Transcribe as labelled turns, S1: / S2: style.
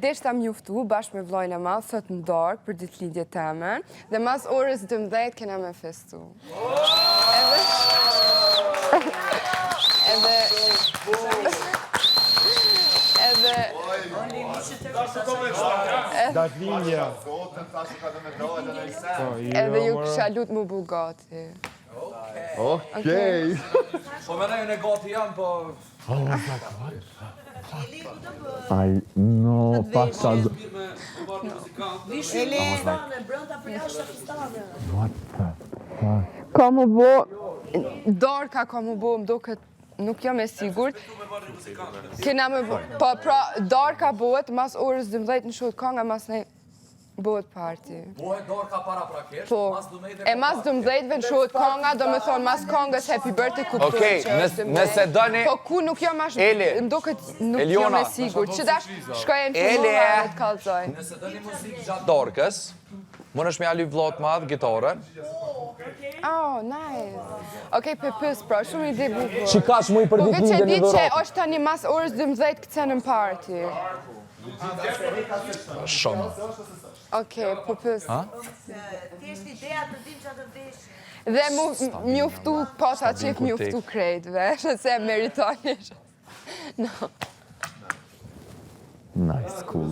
S1: Desh ta mjuftu bashkë me vllajën e madh sot në darkë për ditëlindjen teme dhe mas orës 12 kena me festu. Edhe ju kisha lut mu bu gati.
S2: Okej.
S3: Po me nejën e gati janë, po...
S2: Aj, no, pakta...
S4: Ele e brënda për jashtë fistane.
S2: What the fuck?
S1: Ka mu bo, darka ka mu bo, më duket, nuk jam e sigurt. Kena me bo, po pra, darka bohet, mas orës 12 në shohët kanga, mas ne bohet party.
S3: Bohet darka para prakesh,
S1: Po,
S3: mas 12
S1: e mas 12 në shohët kanga, do me thonë, mas kangës happy birthday kuptojnë
S5: Okej,
S1: që është 12.
S5: nëse doni...
S1: Po ku nuk jam ashtë,
S5: Eli,
S1: më duket nuk jam
S5: Eliona,
S1: e sigurt. Që dash, shkoj e në
S5: Eli,
S1: filmova dhe të kalzoj.
S3: Nëse doni muzikë gjatë
S5: Dorkës, më nëshme ali vlot madh, gitarën.
S1: Oh, nice. Okej, pës, pra, shumë ide bukur.
S5: Qikash mu i për
S1: Po
S5: ditë
S1: veç e
S5: lindje
S1: di
S5: në
S1: që
S5: Evropë.
S1: është tani mas orës 12 këtëse në party.
S5: Shumë.
S1: Okej, po pës.
S4: Thjesht ideja të dim që atë vesh.
S1: Dhe mjuftu pata qif mjuftu krejtve, se meritoni. No.
S2: Nice, cool.